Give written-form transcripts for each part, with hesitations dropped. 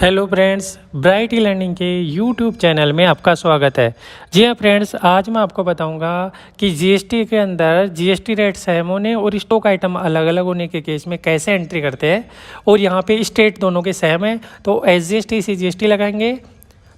Hello friends, bright e learning के YouTube channel में आपका स्वागत है। जी हाँ फ्रेंड्स, आज मैं आपको बताऊंगा कि जीएसटी के अंदर जीएसटी रेट सेम होने और स्टॉक आइटम अलग अलग होने के केस में कैसे एंट्री करते हैं और यहाँ पे स्टेट दोनों के सेम है तो एसजीएसटी सीजीएसटी लगाएंगे।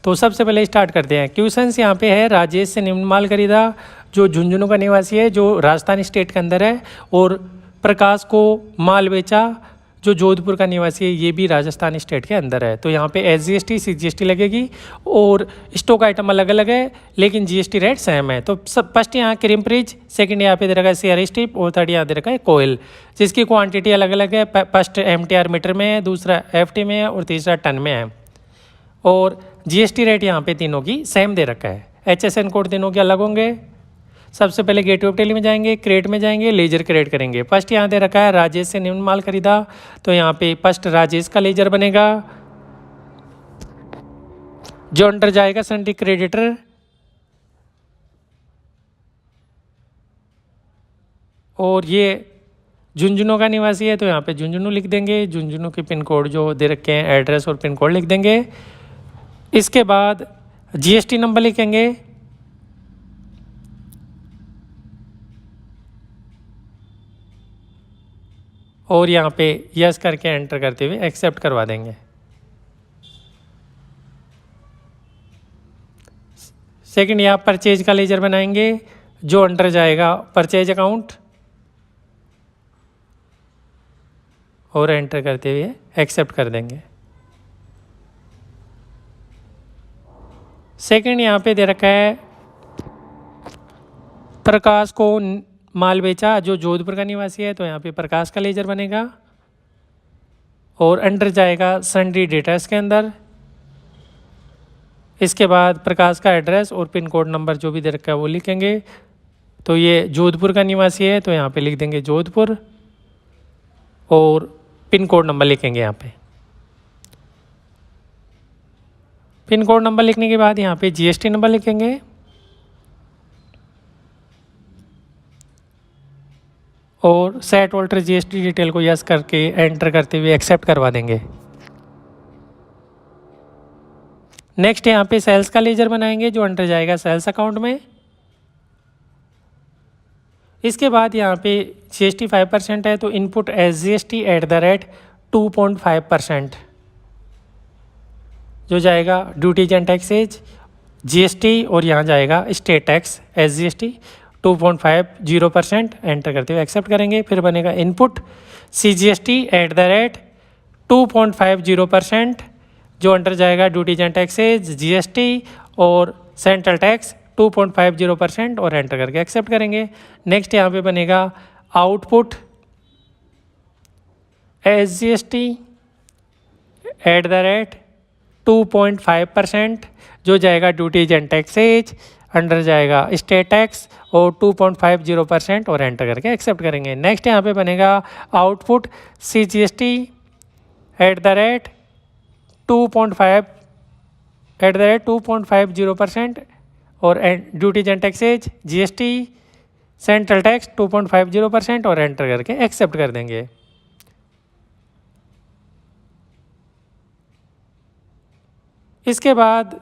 तो सबसे पहले स्टार्ट करते हैं। क्वेश्चंस यहाँ पे है, राजेश से निम्न माल खरीदा जो झुंझुनू का निवासी है जो राजस्थान स्टेट के अंदर है, और प्रकाश को माल बेचा जो जोधपुर का निवासी है ये भी राजस्थान स्टेट के अंदर है। तो यहाँ पे एसजीएसटी सीजीएसटी लगेगी और स्टॉक आइटम अलग अलग है लेकिन जीएसटी रेट सेम है। तो सब फर्स्ट यहाँ क्रीम फ्रिज, सेकंड यहाँ पे दे रखा है सीआर स्ट्रिप और थर्ड यहाँ दे रखा है कोयल, जिसकी क्वांटिटी अलग अलग है। फर्स्ट एमटीआर मीटर में है, दूसरा एफटी में है और तीसरा टन में है। और जीएसटी रेट यहाँ पे तीनों की सेम दे रखा है। एचएसएन कोड तीनों के अलग होंगे। सबसे पहले गेटवे ऑफ टेली में जाएंगे, क्रेट में जाएंगे, लेजर क्रेट करेंगे। फर्स्ट यहाँ दे रखा है राजेश से निम्न माल खरीदा, तो यहाँ पे फर्स्ट राजेश का लेजर बनेगा जो अंडर जाएगा सन्टी क्रेडिटर, और ये झुंझुनू का निवासी है तो यहाँ पे झुंझुनू लिख देंगे। झुंझुनू के पिन कोड जो दे रखे हैं, एड्रेस और पिन कोड लिख देंगे। इसके बाद जीएसटी नंबर लिखेंगे, और यहाँ पे यस करके एंटर करते हुए एक्सेप्ट करवा देंगे। सेकंड यहाँ परचेज का लेजर बनाएंगे जो अंडर जाएगा परचेज अकाउंट, और एंटर करते हुए एक्सेप्ट कर देंगे। सेकंड यहाँ पे दे रखा है प्रकाश को माल बेचा जो जोधपुर का निवासी है तो यहाँ पे प्रकाश का लेजर बनेगा और अंडर जाएगा सन्ड्री डेटास के अंदर। इसके बाद प्रकाश का एड्रेस और पिन कोड नंबर जो भी दे रखा है वो लिखेंगे। तो ये जोधपुर का निवासी है तो यहाँ पे लिख देंगे जोधपुर और पिन कोड नंबर लिखेंगे। यहाँ पे पिन कोड नंबर लिखने के बाद यहाँ पे जीएसटी नंबर लिखेंगे और सेट ऑल्टर जीएसटी डिटेल को यस करके एंटर करते हुए एक्सेप्ट करवा देंगे। नेक्स्ट यहाँ पे सेल्स का लेजर बनाएंगे जो अंडर जाएगा सेल्स अकाउंट में। इसके बाद यहाँ पे जीएसटी 5% है तो इनपुट एसजीएसटी @2.5% जो जाएगा ड्यूटीज एंड टैक्सेज जीएसटी, और यहाँ जाएगा स्टेट टैक्स एसजीएसटी 2.50% एंटर करते हुए एक्सेप्ट करेंगे। फिर बनेगा इनपुट सीजीएसटी @2.50% जो अंडर जाएगा ड्यूटीज एंड टैक्सेज जीएसटी और सेंट्रल टैक्स 2.50% और एंटर करके एक्सेप्ट करेंगे। नेक्स्ट यहाँ पे बनेगा आउटपुट एसजीएसटी @2.5% जो जाएगा ड्यूटीज एंड टैक्सेज, अंडर जाएगा स्टेट टैक्स और 2.50% और एंटर करके एक्सेप्ट करेंगे। नेक्स्ट यहाँ पे बनेगा आउटपुट सीजीएसटी @2.50% और duties and taxes GST central tax 2.50% और एंटर करके एक्सेप्ट कर देंगे। इसके बाद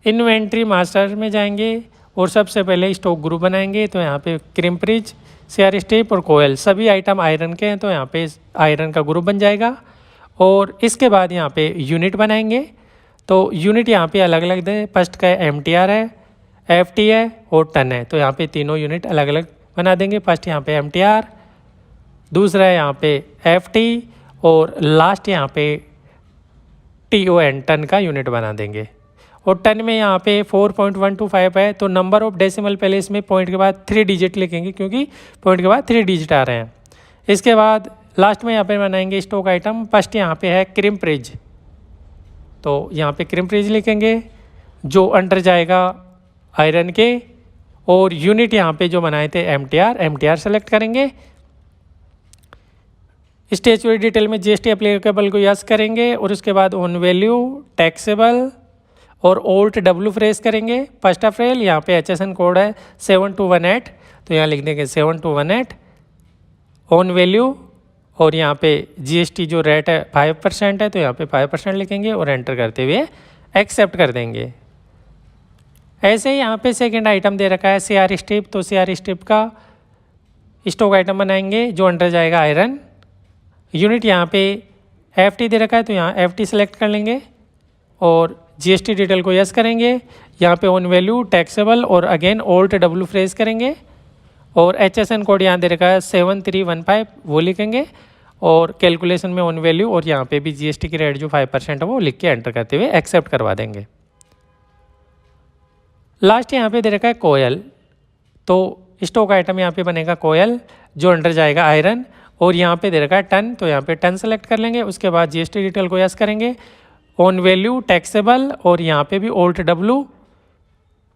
इन्वेंट्री मास्टर में जाएंगे और सबसे पहले स्टॉक ग्रुप बनाएंगे। तो यहाँ पे क्रीम फ्रिज, सीआर स्ट्रिप और कोयल सभी आइटम आयरन के हैं तो यहाँ पे आयरन का ग्रुप बन जाएगा। और इसके बाद यहाँ पे यूनिट बनाएंगे तो यूनिट यहाँ पे अलग अलग दें। फर्स्ट का एमटीआर है, एफटी है और टन है, तो यहाँ पे तीनों यूनिट अलग अलग बना देंगे। फर्स्ट यहाँ पे एमटीआर, दूसरा है यहाँ पे एफटी और लास्ट यहाँ पे TON टन का यूनिट बना देंगे। और टन में यहाँ पे 4.125 है तो नंबर ऑफ डेसिमल पहले इसमें पॉइंट के बाद 3 डिजिट लिखेंगे क्योंकि पॉइंट के बाद 3 डिजिट आ रहे हैं। इसके बाद लास्ट में यहाँ पे बनाएंगे स्टॉक आइटम। फर्स्ट यहाँ पे है क्रीम फ्रिज, तो यहाँ पे क्रीम फ्रिज लिखेंगे जो अंडर जाएगा आयरन के, और यूनिट यहाँ पे जो बनाए थे एमटीआर सेलेक्ट करेंगे। स्टेचुरी डिटेल में जीएसटी एप्लीकेबल को यस करेंगे और उसके बाद ऑन वैल्यू, टैक्सेबल और ओल्ट W फ्रेश करेंगे। फर्स्ट अप्रैल यहाँ पे HSN कोड है 7218 तो यहाँ लिख देंगे 7218। ऑन वैल्यू और यहाँ पे जीएसटी जो रेट है 5% है, तो यहाँ पे 5% लिखेंगे और एंटर करते हुए एक्सेप्ट कर देंगे। ऐसे ही यहाँ पे सेकंड आइटम दे रखा है सीआर स्ट्रिप, तो सीआर स्ट्रिप का स्टॉक आइटम बनाएंगे जो अंडर जाएगा आयरन। यूनिट यहाँ पे एफटी दे रखा है, तो यहाँ एफटी सेलेक्ट कर लेंगे और जीएसटी डिटेल को यस करेंगे। यहाँ पे ऑन वैल्यू टैक्सेबल और अगेन ऑल्ट डब्ल्यू फ्रेज करेंगे और एचएसएन कोड यहाँ दे रखा है 7315 वो लिखेंगे और कैलकुलेशन में ऑन वैल्यू और यहाँ पे भी जीएसटी की रेट जो 5% है वो लिख के एंटर करते हुए एक्सेप्ट करवा देंगे। लास्ट यहाँ पे दे रखा है कोयल, तो स्टॉक आइटम यहाँ पे बनेगा कोयल जो अंडर जाएगा आयरन और यहाँ पे दे रखा है टन, तो यहाँ पे टन सेलेक्ट कर लेंगे। उसके बाद जीएसटी डिटेल को यस करेंगे, ऑन वैल्यू टैक्सेबल और यहाँ पे भी ऑल्ट डब्ल्यू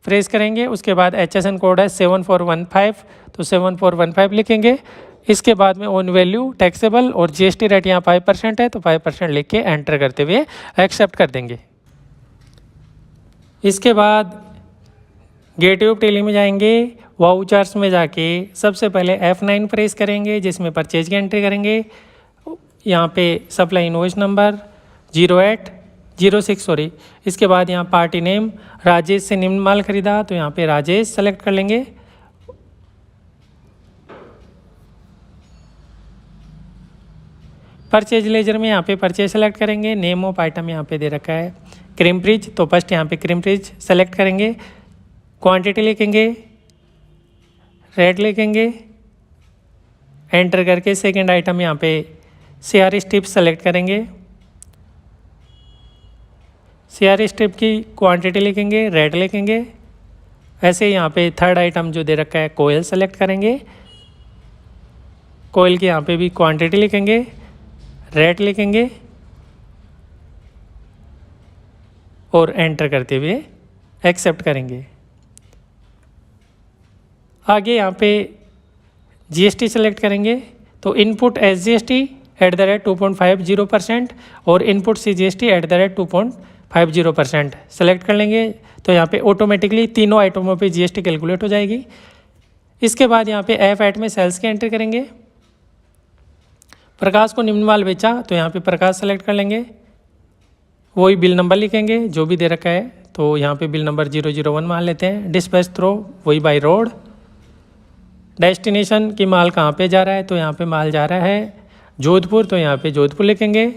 फ्रेज करेंगे। उसके बाद एचएसएन कोड है 7415, तो 7415 लिखेंगे। इसके बाद में ऑन वैल्यू टैक्सेबल और जीएसटी रेट यहाँ 5% है, तो 5% लिख के एंटर करते हुए एक्सेप्ट कर देंगे। इसके बाद गेटवे ऑफ टेली में जाएंगे, वाउचर्स में जाके सबसे पहले F9 प्रेस करेंगे जिसमें परचेज की एंट्री करेंगे। यहाँ पे सप्लाई इनवॉइस नंबर 0806 इसके बाद यहाँ पार्टी नेम राजेश से निम्न माल खरीदा, तो यहाँ पे राजेश सेलेक्ट कर लेंगे। परचेज लेजर में यहाँ पे परचेज सेलेक्ट करेंगे। नेम ऑफ आइटम यहाँ पे दे रखा है क्रीम फ्रिज, तो फर्स्ट यहाँ पे क्रीम फ्रिज सेलेक्ट करेंगे। क्वांटिटी लिखेंगे, रेट लिखेंगे, एंटर करके सेकंड आइटम यहाँ पे सीआर स्ट्रिप सेलेक्ट करेंगे। सीआर स्ट्रिप की क्वांटिटी लिखेंगे, रेट लिखेंगे। ऐसे ही यहाँ पे थर्ड आइटम जो दे रखा है कोयल सेलेक्ट करेंगे। कोयल की यहाँ पे भी क्वांटिटी लिखेंगे, रेट लिखेंगे और एंटर करते हुए एक्सेप्ट करेंगे। आगे यहाँ पे जीएसटी सेलेक्ट करेंगे, तो इनपुट SGST @2.50% और इनपुट CGST @2.50% सेलेक्ट कर लेंगे। तो यहाँ पे ऑटोमेटिकली तीनों आइटमों पे जीएसटी कैलकुलेट हो जाएगी। इसके बाद यहाँ पे F8 में सेल्स की एंट्री करेंगे। प्रकाश को निम्न माल बेचा, तो यहाँ पे प्रकाश सेलेक्ट कर लेंगे। वही बिल नंबर लिखेंगे जो भी दे रखा है, तो यहाँ पे बिल नंबर 001 मान लेते हैं। डिस्पैच थ्रो वही बाई रोड। डेस्टिनेशन की माल कहाँ पे जा रहा है, तो यहाँ पे माल जा रहा है जोधपुर, तो यहाँ पे जोधपुर लिखेंगे।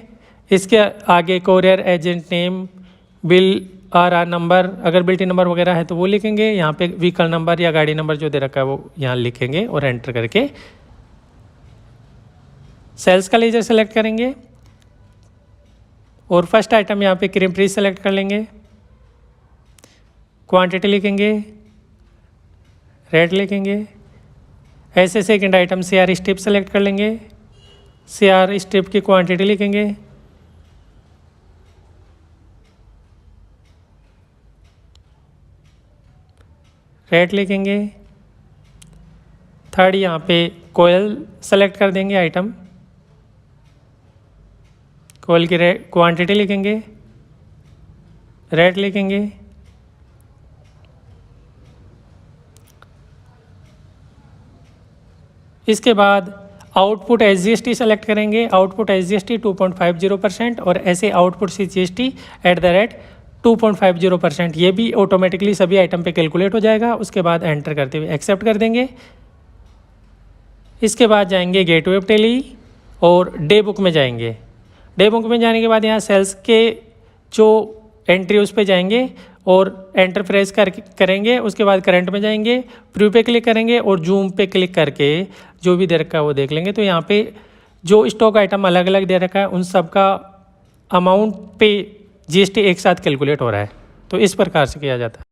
इसके आगे courier agent name, bill R number, अगर बिल्टी नंबर वगैरह है तो वो लिखेंगे। यहाँ पे व्हीकल नंबर या गाड़ी नंबर जो दे रखा है वो यहाँ लिखेंगे और एंटर करके सेल्स का लेजर सेलेक्ट करेंगे और फर्स्ट आइटम यहाँ पे क्रीम फ्रिज सेलेक्ट कर लेंगे। क्वांटिटी लिखेंगे, रेट लिखेंगे। ऐसे second item CR strip select कर लेंगे। सीआर स्ट्रिप की क्वांटिटी लिखेंगे, रेट लिखेंगे। थर्ड यहाँ पे कोयल सेलेक्ट कर देंगे आइटम। कोयल की क्वांटिटी लिखेंगे, रेट लिखेंगे। इसके बाद आउटपुट SGST सेलेक्ट करेंगे। आउटपुट SGST 2.50% और ऐसे आउटपुट CGST @2.50%। ये भी ऑटोमेटिकली सभी आइटम पे कैलकुलेट हो जाएगा। उसके बाद एंटर करते हुए एक्सेप्ट कर देंगे। इसके बाद जाएंगे गेटवे ऑफ टेली और डे बुक में जाएंगे। डे बुक में जाने के बाद यहाँ सेल्स के जो एंट्री उस पर जाएंगे और एंटर प्रेस करेंगे। उसके बाद करंट में जाएंगे, प्रीव्यू पे क्लिक करेंगे और जूम पे क्लिक करके जो भी दे रखा है वो देख लेंगे। तो यहाँ पे जो स्टॉक आइटम अलग अलग दे रखा है उन सब का अमाउंट पे जीएसटी एक साथ कैलकुलेट हो रहा है। तो इस प्रकार से किया जाता है।